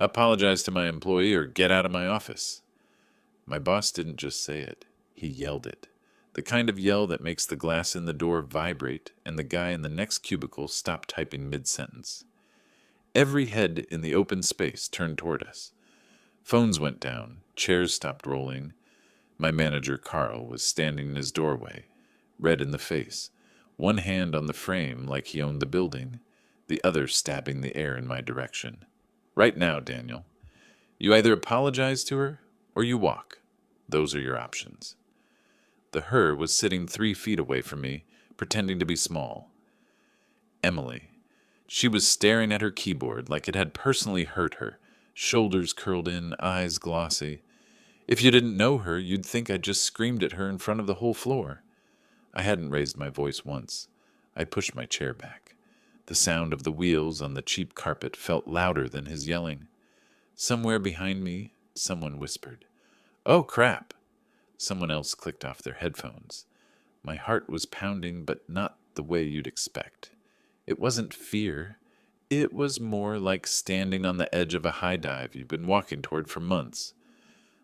Apologize to my employee or get out of my office. My boss didn't just say it, he yelled it. The kind of yell that makes the glass in the door vibrate and the guy in the next cubicle stop typing mid-sentence. Every head in the open space turned toward us. Phones went down, chairs stopped rolling. My manager, Carl, was standing in his doorway, red in the face, one hand on the frame like he owned the building, the other stabbing the air in my direction. Right now, Daniel. You either apologize to her or you walk. Those are your options. The her was sitting 3 feet away from me, pretending to be small. Emily. She was staring at her keyboard like it had personally hurt her, shoulders curled in, eyes glossy. If you didn't know her, you'd think I'd just screamed at her in front of the whole floor. I hadn't raised my voice once. I pushed my chair back. The sound of the wheels on the cheap carpet felt louder than his yelling. Somewhere behind me, someone whispered, "Oh, crap!" Someone else clicked off their headphones. My heart was pounding, but not the way you'd expect. It wasn't fear. It was more like standing on the edge of a high dive you've been walking toward for months.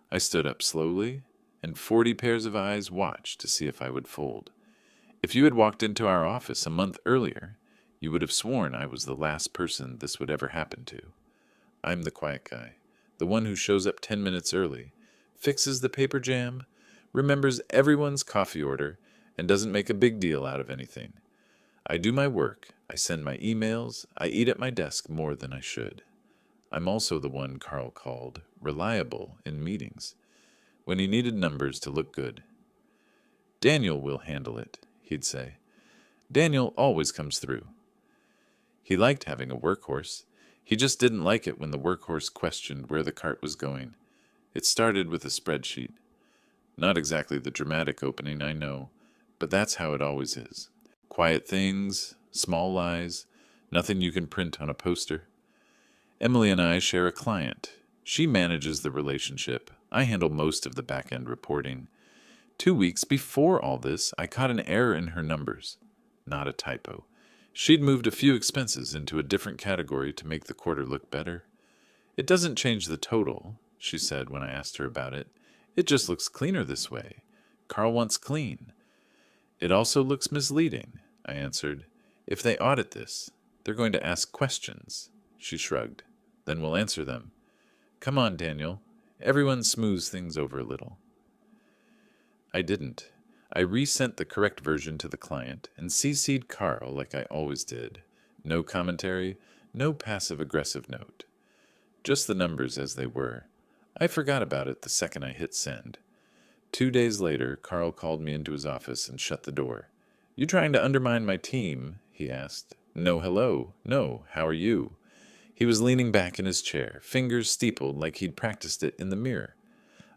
I stood up slowly, and 40 pairs of eyes watched to see if I would fold. If you had walked into our office a month earlier, you would have sworn I was the last person this would ever happen to. I'm the quiet guy, the one who shows up 10 minutes early, fixes the paper jam, remembers everyone's coffee order, and doesn't make a big deal out of anything. I do my work, I send my emails, I eat at my desk more than I should. I'm also the one Carl called reliable in meetings, when he needed numbers to look good. Daniel will handle it, he'd say. Daniel always comes through. He liked having a workhorse. He just didn't like it when the workhorse questioned where the cart was going. It started with a spreadsheet. Not exactly the dramatic opening, I know, but that's how it always is. Quiet things, small lies, nothing you can print on a poster. Emily and I share a client. She manages the relationship. I handle most of the back-end reporting. 2 weeks before all this, I caught an error in her numbers. Not a typo. She'd moved a few expenses into a different category to make the quarter look better. It doesn't change the total, she said when I asked her about it. It just looks cleaner this way. Carl wants clean. It also looks misleading, I answered. If they audit this, they're going to ask questions. She shrugged. Then we'll answer them. Come on, Daniel. Everyone smooths things over a little. I didn't. I resent the correct version to the client and CC'd Carl like I always did. No commentary, no passive-aggressive note. Just the numbers as they were. I forgot about it the second I hit send. 2 days later, Carl called me into his office and shut the door. You trying to undermine my team? He asked. No hello. No, how are you? He was leaning back in his chair, fingers steepled like he'd practiced it in the mirror.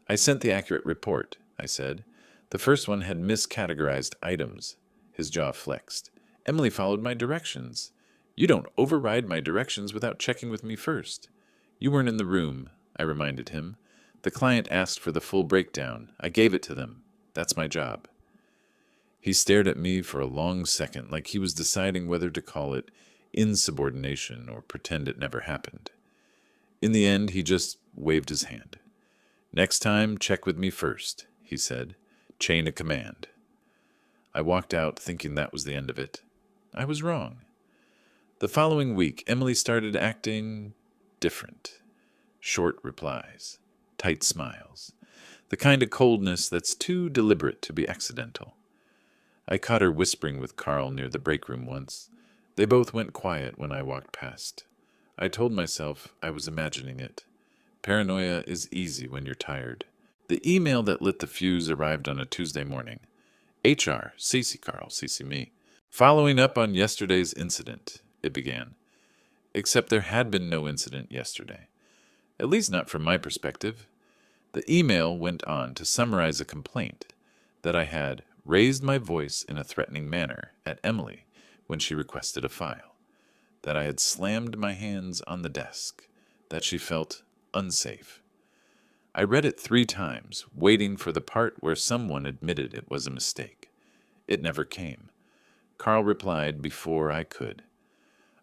I sent the accurate report, I said. The first one had miscategorized items. His jaw flexed. Emily followed my directions. You don't override my directions without checking with me first. You weren't in the room, I reminded him. The client asked for the full breakdown. I gave it to them. That's my job. He stared at me for a long second, like he was deciding whether to call it insubordination or pretend it never happened. In the end, he just waved his hand. Next time, check with me first, he said. Chain of command. I walked out thinking that was the end of it. I was wrong. The following week, Emily started acting different. Short replies. Tight smiles. The kind of coldness that's too deliberate to be accidental. I caught her whispering with Carl near the break room once. They both went quiet when I walked past. I told myself I was imagining it. Paranoia is easy when you're tired. The email that lit the fuse arrived on a Tuesday morning. HR, CC Carl, CC me. Following up on yesterday's incident, it began. Except there had been no incident yesterday. At least not from my perspective. The email went on to summarize a complaint that I had raised my voice in a threatening manner at Emily when she requested a file, that I had slammed my hands on the desk, that she felt unsafe. I read it 3 times, waiting for the part where someone admitted it was a mistake. It never came. Carl replied before I could.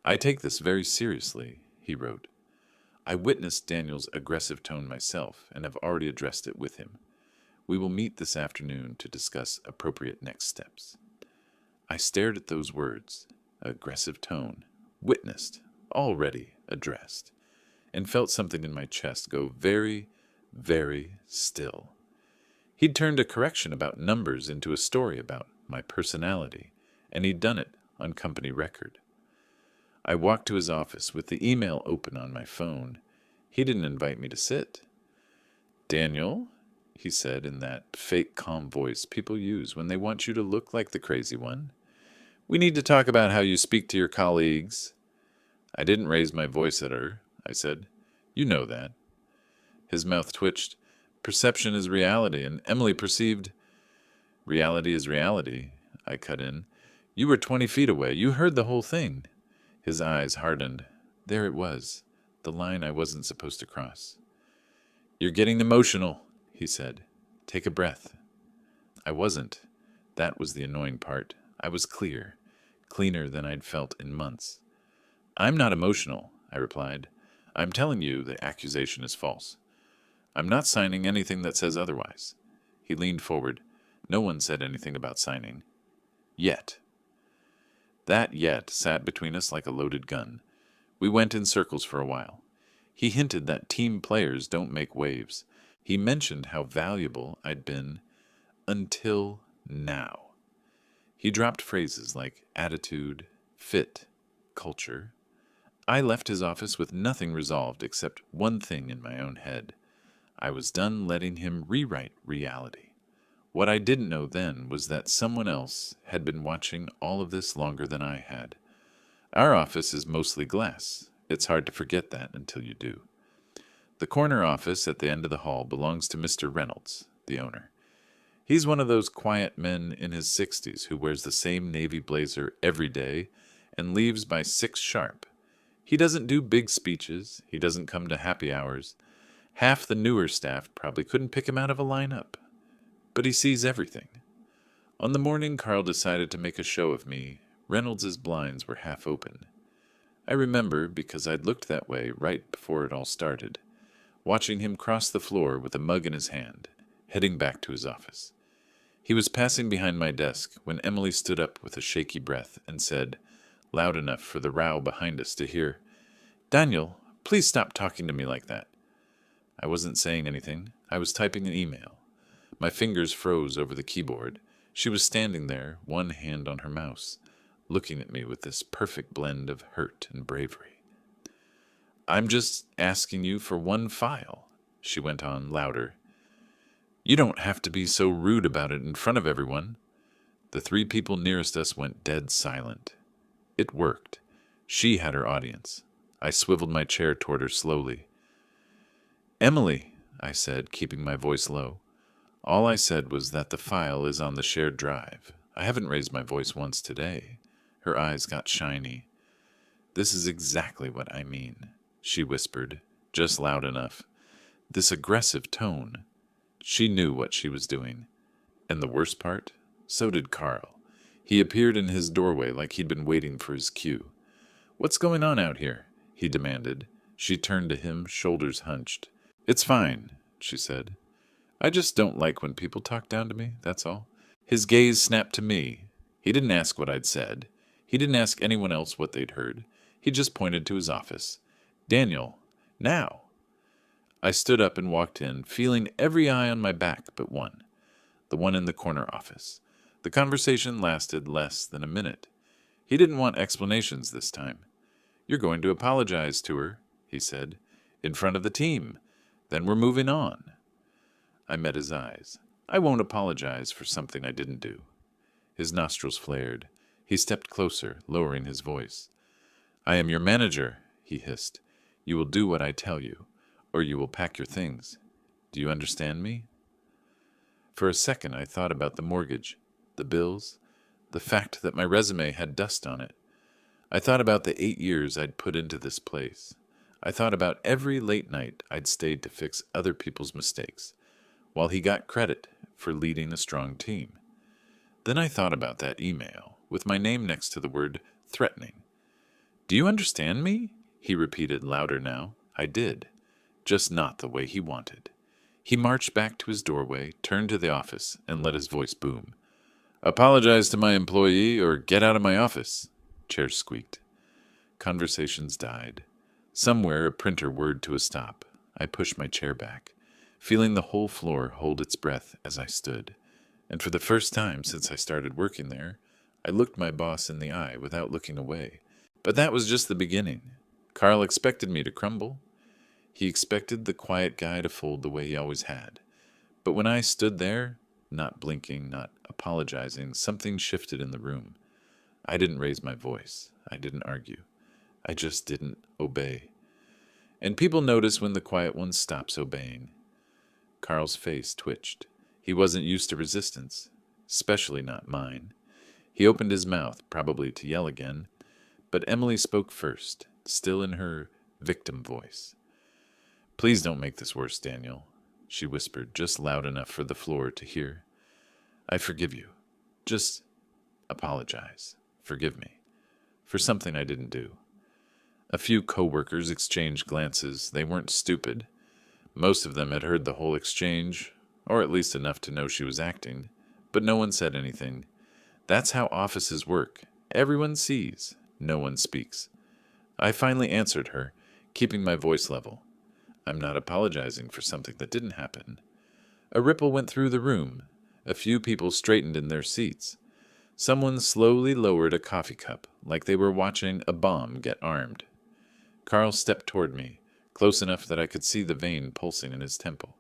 I take this very seriously, he wrote. I witnessed Daniel's aggressive tone myself and have already addressed it with him. We will meet this afternoon to discuss appropriate next steps. I stared at those words, aggressive tone, witnessed, already addressed, and felt something in my chest go very, very still. He'd turned a correction about numbers into a story about my personality, and he'd done it on company record. I walked to his office with the email open on my phone. He didn't invite me to sit. "Daniel," he said in that fake calm voice people use when they want you to look like the crazy one, "we need to talk about how you speak to your colleagues." I didn't raise my voice at her. I said, "You know that." His mouth twitched. "Perception is reality, and Emily perceived—" "Reality is reality," I cut in. "You were 20 feet away. You heard the whole thing." His eyes hardened. There it was, the line I wasn't supposed to cross. "You're getting emotional," he said. "Take a breath." I wasn't. That was the annoying part. I was clear, cleaner than I'd felt in months. "I'm not emotional," I replied. "I'm telling you the accusation is false. I'm not signing anything that says otherwise." He leaned forward. "No one said anything about signing. Yet." That yet sat between us like a loaded gun. We went in circles for a while. He hinted that team players don't make waves. He mentioned how valuable I'd been until now. He dropped phrases like attitude, fit, culture. I left his office with nothing resolved except one thing in my own head. I was done letting him rewrite reality. What I didn't know then was that someone else had been watching all of this longer than I had. Our office is mostly glass. It's hard to forget that until you do. The corner office at the end of the hall belongs to Mr. Reynolds, the owner. He's one of those quiet men in his 60s who wears the same navy blazer every day and leaves by 6 sharp. He doesn't do big speeches. He doesn't come to happy hours. Half the newer staff probably couldn't pick him out of a lineup. But he sees everything. On the morning Carl decided to make a show of me, Reynolds's blinds were half open. I remember, because I'd looked that way right before it all started, watching him cross the floor with a mug in his hand, heading back to his office. He was passing behind my desk when Emily stood up with a shaky breath and said, loud enough for the row behind us to hear, "Daniel, please stop talking to me like that." I wasn't saying anything. I was typing an email. My fingers froze over the keyboard. She was standing there, one hand on her mouse, looking at me with this perfect blend of hurt and bravery. "I'm just asking you for one file," she went on, louder. "You don't have to be so rude about it in front of everyone." The 3 people nearest us went dead silent. It worked. She had her audience. I swiveled my chair toward her slowly. "Emily," I said, keeping my voice low. All I said was that the file is on the shared drive. I haven't raised my voice once today. Her eyes got shiny. "This is exactly what I mean," she whispered, just loud enough. This aggressive tone. She knew what she was doing. And the worst part? So did Carl. He appeared in his doorway like he'd been waiting for his cue. "What's going on out here?" he demanded. She turned to him, shoulders hunched. "It's fine," she said. "I just don't like when people talk down to me, that's all." His gaze snapped to me. He didn't ask what I'd said. He didn't ask anyone else what they'd heard. He just pointed to his office. "Daniel, now." I stood up and walked in, feeling every eye on my back but one. The one in the corner office. The conversation lasted less than a minute. He didn't want explanations this time. "You're going to apologize to her," he said, "in front of the team. Then we're moving on." I met his eyes. I won't apologize for something I didn't do. His nostrils flared. He stepped closer, lowering his voice. "I am your manager," he hissed. "You will do what I tell you, or you will pack your things. Do you understand me?" For a second I thought about the mortgage, the bills, the fact that my resume had dust on it. I thought about the 8 years I'd put into this place. I thought about every late night I'd stayed to fix other people's mistakes, while he got credit for leading a strong team. Then I thought about that email, with my name next to the word threatening. "Do you understand me?" he repeated louder now. I did, just not the way he wanted. He marched back to his doorway, turned to the office, and let his voice boom. Apologize to my employee or get out of my office. Chairs squeaked. Conversations died. Somewhere a printer whirred to a stop. I pushed my chair back, feeling the whole floor hold its breath as I stood. And for the first time since I started working there, I looked my boss in the eye without looking away. But that was just the beginning. Carl expected me to crumble. He expected the quiet guy to fold the way he always had. But when I stood there, not blinking, not apologizing, something shifted in the room. I didn't raise my voice. I didn't argue. I just didn't obey. And people notice when the quiet one stops obeying. Carl's face twitched. He wasn't used to resistance, especially not mine. He opened his mouth, probably to yell again, but Emily spoke first, still in her victim voice. Please don't make this worse, Daniel, she whispered, just loud enough for the floor to hear. I forgive you. Just apologize. Forgive me. For something I didn't do. A few co-workers exchanged glances. They weren't stupid. Most of them had heard the whole exchange, or at least enough to know she was acting, but no one said anything. That's how offices work. Everyone sees. No one speaks. I finally answered her, keeping my voice level. I'm not apologizing for something that didn't happen. A ripple went through the room. A few people straightened in their seats. Someone slowly lowered a coffee cup, like they were watching a bomb get armed. Carl stepped toward me, close enough that I could see the vein pulsing in his temple.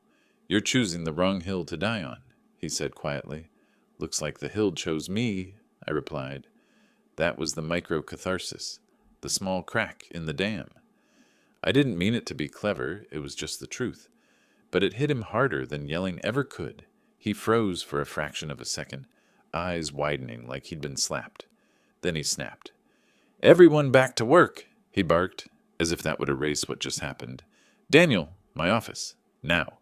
You're choosing the wrong hill to die on, he said quietly. Looks like the hill chose me, I replied. That was the micro-catharsis, the small crack in the dam. I didn't mean it to be clever, it was just the truth. But it hit him harder than yelling ever could. He froze for a fraction of a second, eyes widening like he'd been slapped. Then he snapped. Everyone back to work, he barked, as if that would erase what just happened. Daniel, my office, now.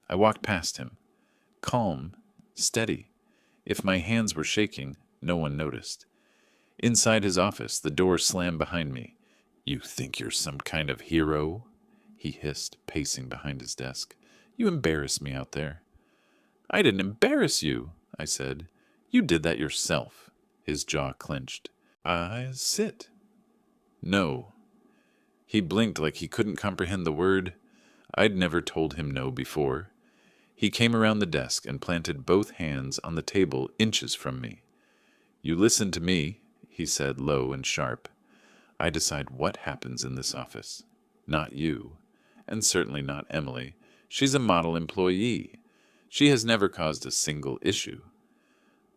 I walked past him, calm, steady. If my hands were shaking, no one noticed. Inside his office, the door slammed behind me. You think you're some kind of hero? He hissed, pacing behind his desk. You embarrass me out there. I didn't embarrass you, I said. You did that yourself. His jaw clenched. Sit. No. He blinked like he couldn't comprehend the word. I'd never told him no before. He came around the desk and planted both hands on the table inches from me. You listen to me, he said low and sharp. I decide what happens in this office. Not you. And certainly not Emily. She's a model employee. She has never caused a single issue.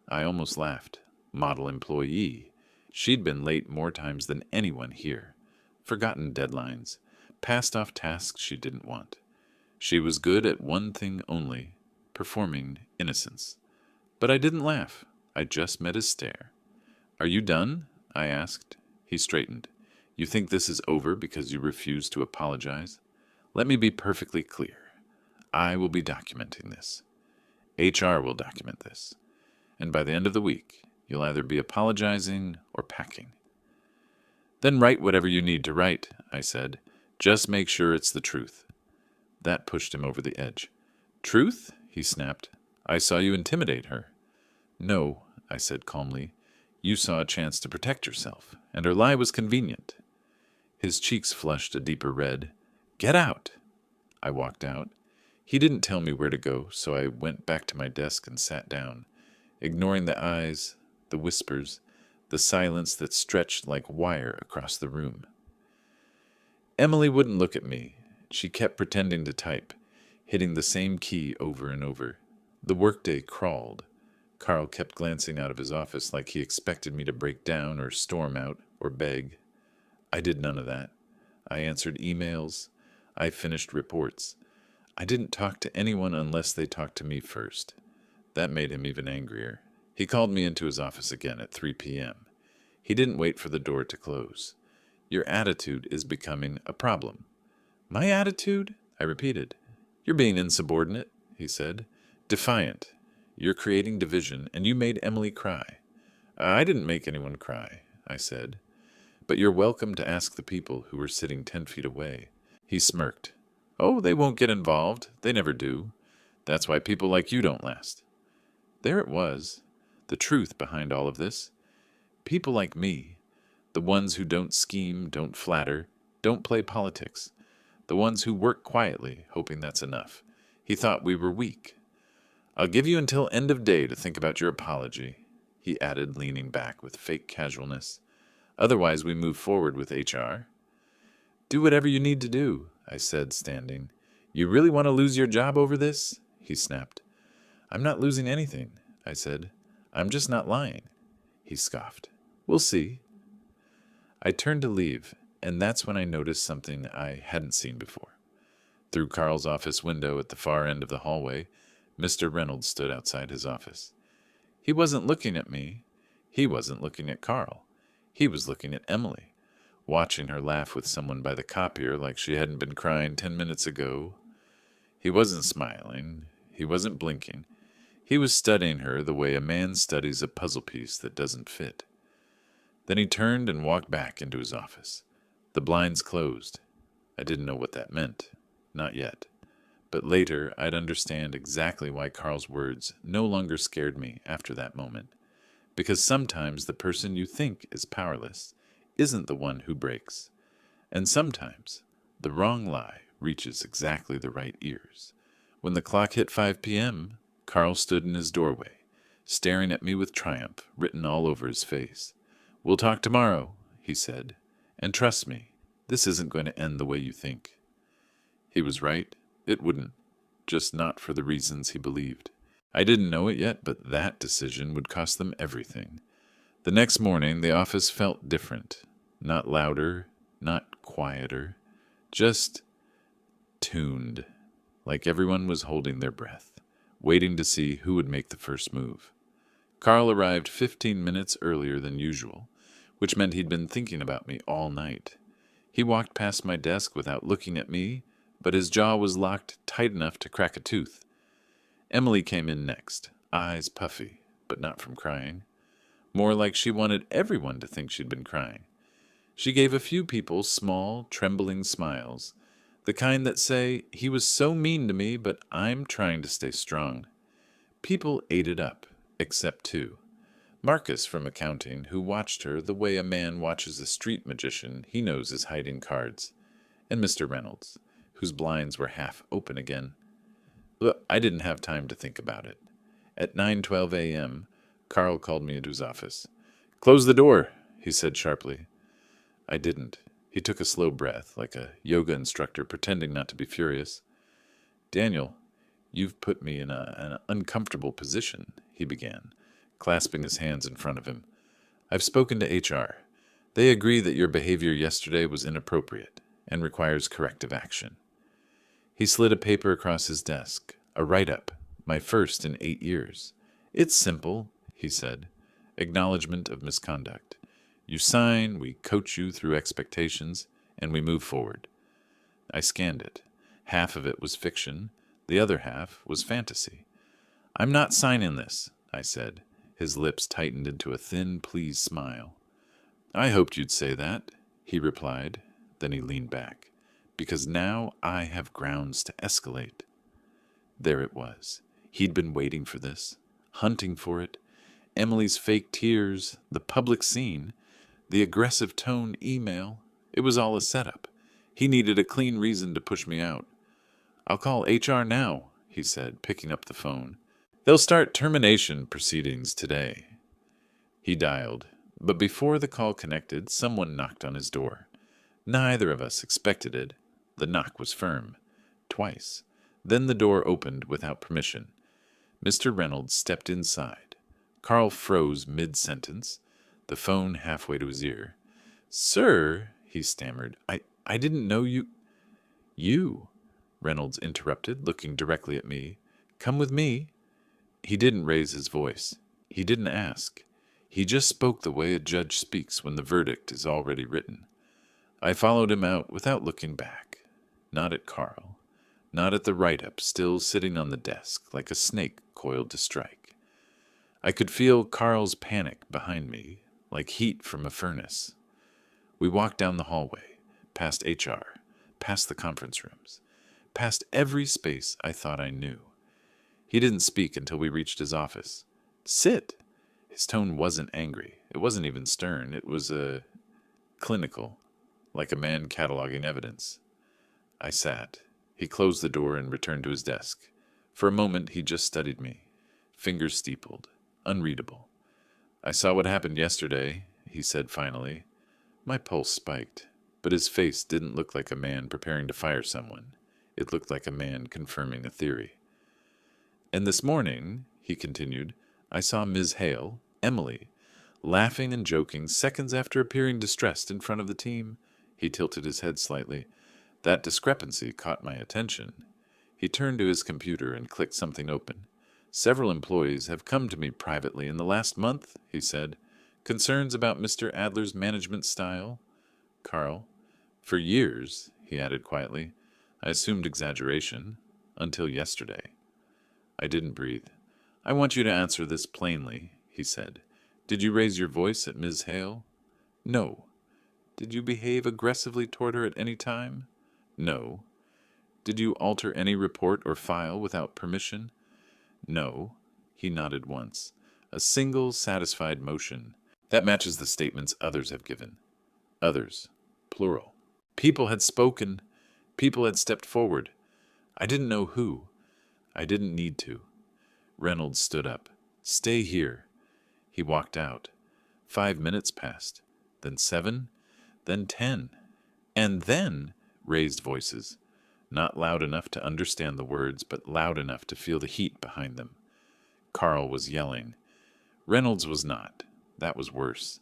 I almost laughed. Model employee. She'd been late more times than anyone here. Forgotten deadlines. Passed off tasks she didn't want. She was good at one thing only, performing innocence. But I didn't laugh. I just met his stare. Are you done? I asked. He straightened. You think this is over because you refuse to apologize? Let me be perfectly clear. I will be documenting this. HR will document this. And by the end of the week, you'll either be apologizing or packing. Then write whatever you need to write, I said. Just make sure it's the truth. That pushed him over the edge. Truth? He snapped. I saw you intimidate her. No, I said calmly. You saw a chance to protect yourself, and her lie was convenient. His cheeks flushed a deeper red. Get out! I walked out. He didn't tell me where to go, so I went back to my desk and sat down, ignoring the eyes, the whispers, the silence that stretched like wire across the room. Emily wouldn't look at me. She kept pretending to type, hitting the same key over and over. The workday crawled. Carl kept glancing out of his office like he expected me to break down or storm out or beg. I did none of that. I answered emails. I finished reports. I didn't talk to anyone unless they talked to me first. That made him even angrier. He called me into his office again at 3 p.m. He didn't wait for the door to close. Your attitude is becoming a problem. My attitude? I repeated. You're being insubordinate, he said. Defiant. You're creating division, and you made Emily cry. I didn't make anyone cry, I said. But you're welcome to ask the people who were sitting 10 feet away. He smirked. Oh, they won't get involved. They never do. That's why people like you don't last. There it was, the truth behind all of this. People like me, the ones who don't scheme, don't flatter, don't play politics, the ones who work quietly, hoping that's enough. He thought we were weak. I'll give you until end of day to think about your apology, he added, leaning back with fake casualness. Otherwise, we move forward with HR. Do whatever you need to do, I said, standing. You really want to lose your job over this? He snapped. I'm not losing anything, I said. I'm just not lying. He scoffed. We'll see. I turned to leave, and that's when I noticed something I hadn't seen before. Through Carl's office window at the far end of the hallway, Mr. Reynolds stood outside his office. He wasn't looking at me. He wasn't looking at Carl. He was looking at Emily, watching her laugh with someone by the copier like she hadn't been crying 10 minutes ago. He wasn't smiling. He wasn't blinking. He was studying her the way a man studies a puzzle piece that doesn't fit. Then he turned and walked back into his office. The blinds closed. I didn't know what that meant. Not yet. But later, I'd understand exactly why Carl's words no longer scared me after that moment. Because sometimes the person you think is powerless isn't the one who breaks. And sometimes the wrong lie reaches exactly the right ears. When the clock hit 5 p.m., Carl stood in his doorway, staring at me with triumph written all over his face. We'll talk tomorrow, he said. And trust me, this isn't going to end the way you think. He was right. It wouldn't. Just not for the reasons he believed. I didn't know it yet, but that decision would cost them everything. The next morning, the office felt different. Not louder, not quieter, just tuned, like everyone was holding their breath, waiting to see who would make the first move. Carl arrived 15 minutes earlier than usual, which meant he'd been thinking about me all night. He walked past my desk without looking at me, but his jaw was locked tight enough to crack a tooth. Emily came in next, eyes puffy, but not from crying. More like she wanted everyone to think she'd been crying. She gave a few people small, trembling smiles, the kind that say, he was so mean to me, but I'm trying to stay strong. People ate it up, except two. Marcus from accounting, who watched her the way a man watches a street magician he knows is hiding cards, and Mr. Reynolds, whose blinds were half open again. Look, I didn't have time to think about it. At 9:12 a.m., Carl called me into his office. Close the door, he said sharply. I didn't. He took a slow breath, like a yoga instructor pretending not to be furious. Daniel, you've put me in an uncomfortable position, he began, clasping his hands in front of him. I've spoken to HR. They agree that your behavior yesterday was inappropriate and requires corrective action. He slid a paper across his desk, a write-up, my first in 8 years. It's simple, he said. Acknowledgement of misconduct. You sign, we coach you through expectations, and we move forward. I scanned it. Half of it was fiction. The other half was fantasy. I'm not signing this, I said. His lips tightened into a thin, pleased smile. I hoped you'd say that, he replied. Then he leaned back. Because now I have grounds to escalate. There it was. He'd been waiting for this, hunting for it. Emily's fake tears, the public scene, the aggressive tone email. It was all a setup. He needed a clean reason to push me out. I'll call HR now, he said, picking up the phone. They'll start termination proceedings today. He dialed, but before the call connected, someone knocked on his door. Neither of us expected it. The knock was firm. Twice. Then the door opened without permission. Mr. Reynolds stepped inside. Carl froze mid-sentence, the phone halfway to his ear. Sir, he stammered, I didn't know you... You, Reynolds interrupted, looking directly at me. Come with me. He didn't raise his voice. He didn't ask. He just spoke the way a judge speaks when the verdict is already written. I followed him out without looking back. Not at Carl. Not at the write-up still sitting on the desk like a snake coiled to strike. I could feel Carl's panic behind me, like heat from a furnace. We walked down the hallway, past HR, past the conference rooms, past every space I thought I knew. He didn't speak until we reached his office. Sit! His tone wasn't angry. It wasn't even stern. It was clinical, like a man cataloging evidence. I sat. He closed the door and returned to his desk. For a moment, he just studied me, fingers steepled, unreadable. I saw what happened yesterday, he said finally. My pulse spiked, but his face didn't look like a man preparing to fire someone. It looked like a man confirming a theory. And this morning, he continued, I saw Ms. Hale, Emily, laughing and joking seconds after appearing distressed in front of the team. He tilted his head slightly. That discrepancy caught my attention. He turned to his computer and clicked something open. Several employees have come to me privately in the last month, he said. Concerns about Mr. Adler's management style? Carl, for years, he added quietly, I assumed exaggeration, until yesterday. I didn't breathe. I want you to answer this plainly, he said. Did you raise your voice at Ms. Hale? No. Did you behave aggressively toward her at any time? No. Did you alter any report or file without permission? No. He nodded once. A single satisfied motion. That matches the statements others have given. Others. Plural. People had spoken. People had stepped forward. I didn't know who. I didn't need to. Reynolds stood up. Stay here. He walked out. 5 minutes passed. Then 7. Then 10. And then raised voices. Not loud enough to understand the words, but loud enough to feel the heat behind them. Carl was yelling. Reynolds was not. That was worse.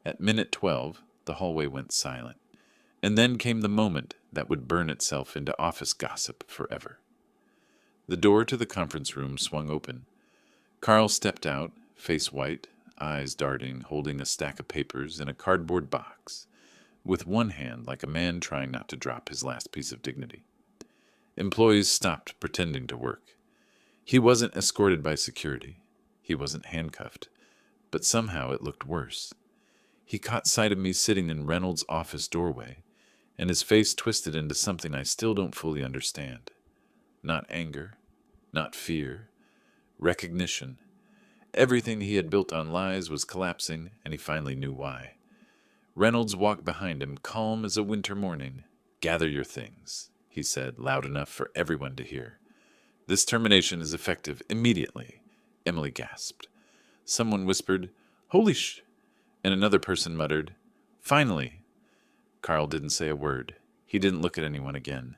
At minute 12, the hallway went silent. And then came the moment that would burn itself into office gossip forever. The door to the conference room swung open. Carl stepped out, face white, eyes darting, holding a stack of papers in a cardboard box, with one hand like a man trying not to drop his last piece of dignity. Employees stopped pretending to work. He wasn't escorted by security. He wasn't handcuffed. But somehow it looked worse. He caught sight of me sitting in Reynolds' office doorway, and his face twisted into something I still don't fully understand. Not anger, not fear, recognition. Everything he had built on lies was collapsing, and he finally knew why. Reynolds walked behind him, calm as a winter morning. Gather your things, he said, loud enough for everyone to hear. This termination is effective immediately. Emily gasped. Someone whispered, Holy sh... And another person muttered, Finally. Carl didn't say a word. He didn't look at anyone again.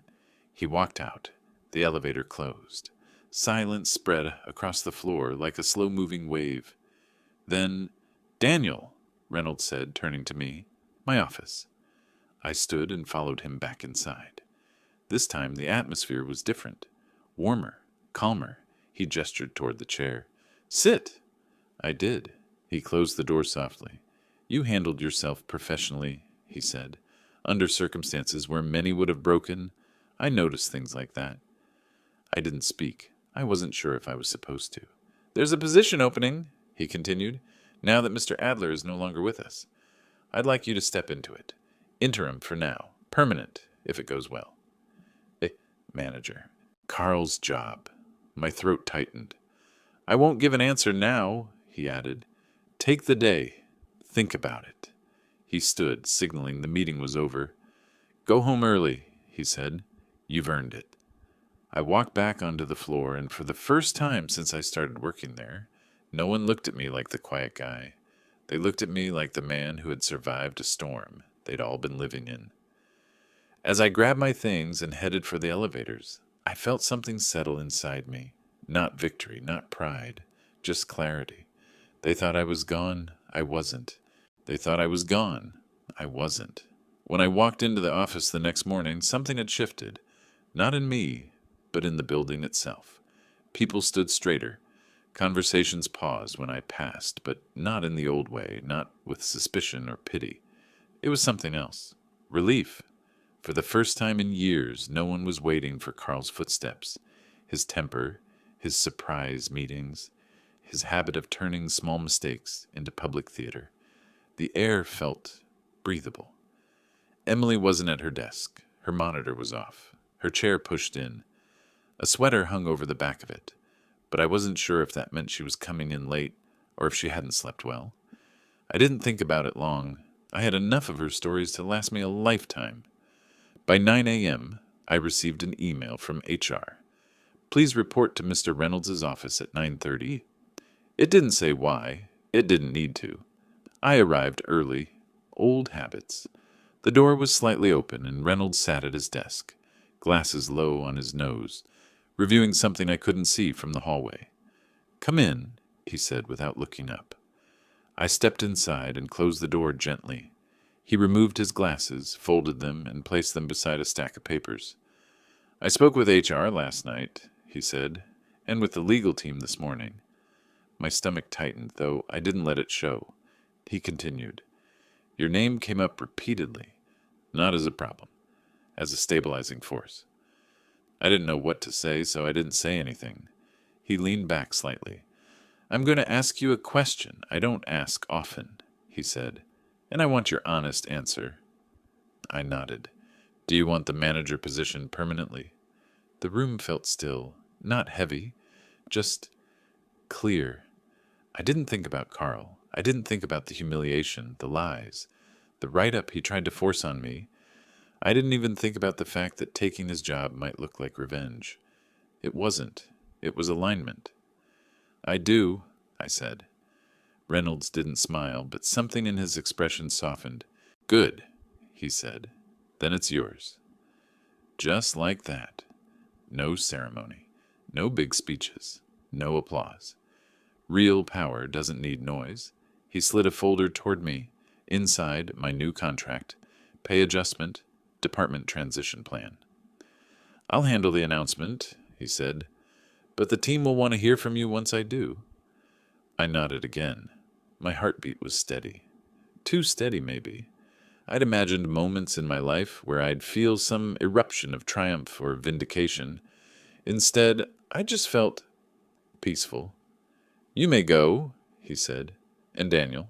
He walked out. The elevator closed. Silence spread across the floor like a slow-moving wave. Then, Daniel, Reynolds said, turning to me. My office. I stood and followed him back inside. This time the atmosphere was different. Warmer, calmer. He gestured toward the chair. Sit. I did. He closed the door softly. You handled yourself professionally, he said. Under circumstances where many would have broken, I noticed things like that. I didn't speak. I wasn't sure if I was supposed to. There's a position opening, he continued, now that Mr. Adler is no longer with us. I'd like you to step into it. Interim for now. Permanent, if it goes well. Manager. Carl's job. My throat tightened. I won't give an answer now, he added. Take the day. Think about it. He stood, signaling the meeting was over. Go home early, he said. You've earned it. I walked back onto the floor, and for the first time since I started working there, no one looked at me like the quiet guy. They looked at me like the man who had survived a storm they'd all been living in. As I grabbed my things and headed for the elevators, I felt something settle inside me. Not victory, not pride, just clarity. They thought I was gone. I wasn't. They thought I was gone. I wasn't. When I walked into the office the next morning, something had shifted. Not in me, but in the building itself. People stood straighter. Conversations paused when I passed, but not in the old way, not with suspicion or pity. It was something else. Relief. For the first time in years, no one was waiting for Carl's footsteps. His temper, his surprise meetings, his habit of turning small mistakes into public theater. The air felt breathable. Emily wasn't at her desk. Her monitor was off, her chair pushed in. A sweater hung over the back of it, but I wasn't sure if that meant she was coming in late or if she hadn't slept well. I didn't think about it long. I had enough of her stories to last me a lifetime. By 9 a.m., I received an email from HR. Please report to Mr. Reynolds' office at 9:30. It didn't say why. It didn't need to. I arrived early. Old habits. The door was slightly open, and Reynolds sat at his desk, glasses low on his nose, reviewing something I couldn't see from the hallway. Come in, he said without looking up. I stepped inside and closed the door gently. He removed his glasses, folded them, and placed them beside a stack of papers. I spoke with HR last night, he said, and with the legal team this morning. My stomach tightened, though I didn't let it show. He continued, Your name came up repeatedly, not as a problem, as a stabilizing force. I didn't know what to say, so I didn't say anything. He leaned back slightly. I'm going to ask you a question I don't ask often, he said, and I want your honest answer. I nodded. Do you want the manager position permanently? The room felt still, not heavy, just clear. I didn't think about Carl. I didn't think about the humiliation, the lies, the write-up he tried to force on me. I didn't even think about the fact that taking his job might look like revenge. It wasn't. It was alignment. I do, I said. Reynolds didn't smile, but something in his expression softened. Good, he said. Then it's yours. Just like that. No ceremony. No big speeches. No applause. Real power doesn't need noise. He slid a folder toward me. Inside, my new contract. Pay adjustment. Department transition plan. I'll handle the announcement, he said, but the team will want to hear from you once I do. I nodded again. My heartbeat was steady. Too steady, maybe. I'd imagined moments in my life where I'd feel some eruption of triumph or vindication. Instead, I just felt peaceful. You may go, he said. And Daniel?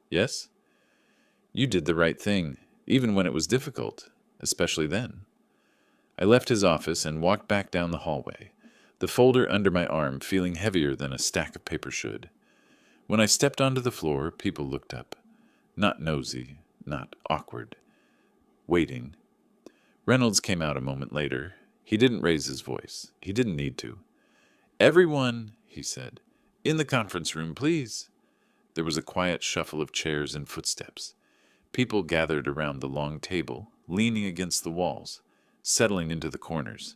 Yes? You did the right thing, even when it was difficult, especially then. I left his office and walked back down the hallway, the folder under my arm feeling heavier than a stack of paper should. When I stepped onto the floor, people looked up. Not nosy, not awkward. Waiting. Reynolds came out a moment later. He didn't raise his voice. He didn't need to. Everyone, he said, in the conference room, please. There was a quiet shuffle of chairs and footsteps. People gathered around the long table, leaning against the walls, settling into the corners.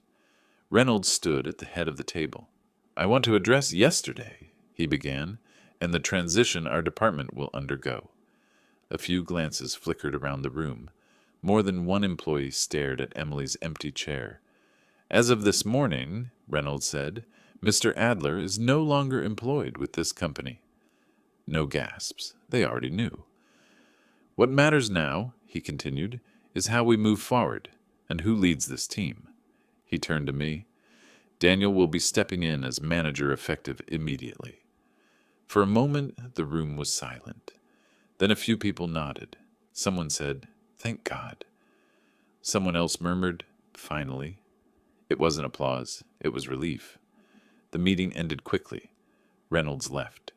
Reynolds stood at the head of the table. I want to address yesterday, he began, and the transition our department will undergo. A few glances flickered around the room. More than one employee stared at Emily's empty chair. As of this morning, Reynolds said, Mr. Adler is no longer employed with this company. No gasps. They already knew. What matters now, he continued, is how we move forward and who leads this team. He turned to me. Daniel will be stepping in as manager effective immediately. For a moment, the room was silent. Then a few people nodded. Someone said, Thank God. Someone else murmured, Finally. It wasn't applause. It was relief. The meeting ended quickly. Reynolds left.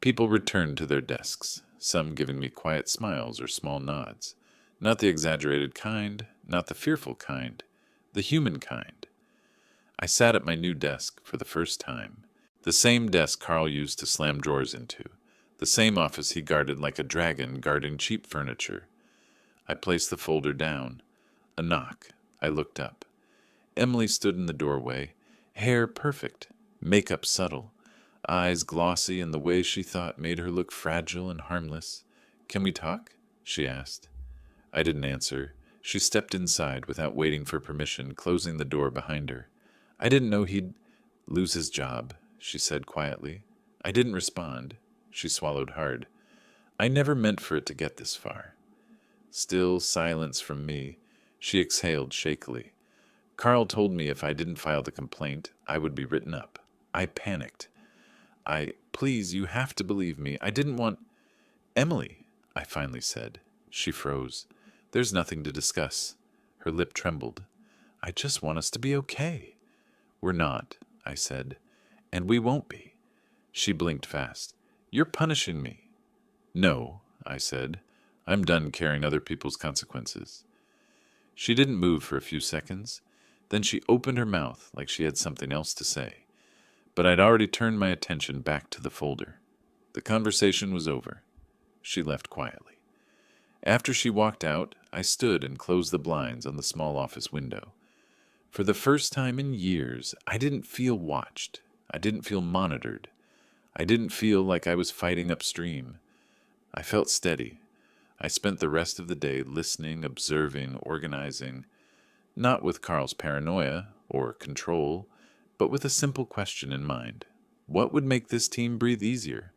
People returned to their desks, some giving me quiet smiles or small nods. Not the exaggerated kind, not the fearful kind, the human kind. I sat at my new desk for the first time. The same desk Carl used to slam drawers into. The same office he guarded like a dragon guarding cheap furniture. I placed the folder down. A knock. I looked up. Emily stood in the doorway, hair perfect, makeup subtle, eyes glossy in the way she thought made her look fragile and harmless. Can we talk? She asked. I didn't answer. She stepped inside without waiting for permission, closing the door behind her. I didn't know he'd lose his job, she said quietly. I didn't respond. She swallowed hard. I never meant for it to get this far. Still silence from me. She exhaled shakily. Carl told me if I didn't file the complaint, I would be written up. I panicked. Please, you have to believe me. I didn't want... Emily, I finally said. She froze. There's nothing to discuss. Her lip trembled. I just want us to be okay. We're not, I said, and we won't be. She blinked fast. You're punishing me. No, I said. I'm done carrying other people's consequences. She didn't move for a few seconds. Then she opened her mouth like she had something else to say. But I'd already turned my attention back to the folder. The conversation was over. She left quietly. After she walked out, I stood and closed the blinds on the small office window. For the first time in years, I didn't feel watched. I didn't feel monitored. I didn't feel like I was fighting upstream. I felt steady. I spent the rest of the day listening, observing, organizing, not with Carl's paranoia or control, but with a simple question in mind. What would make this team breathe easier?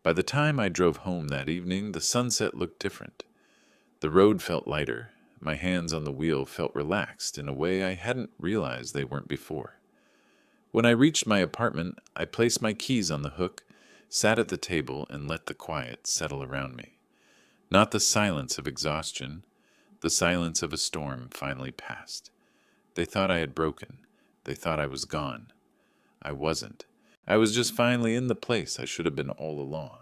By the time I drove home that evening, the sunset looked different. The road felt lighter. My hands on the wheel felt relaxed in a way I hadn't realized they weren't before. When I reached my apartment, I placed my keys on the hook, sat at the table, and let the quiet settle around me. Not the silence of exhaustion. The silence of a storm finally passed. They thought I had broken. They thought I was gone. I wasn't. I was just finally in the place I should have been all along.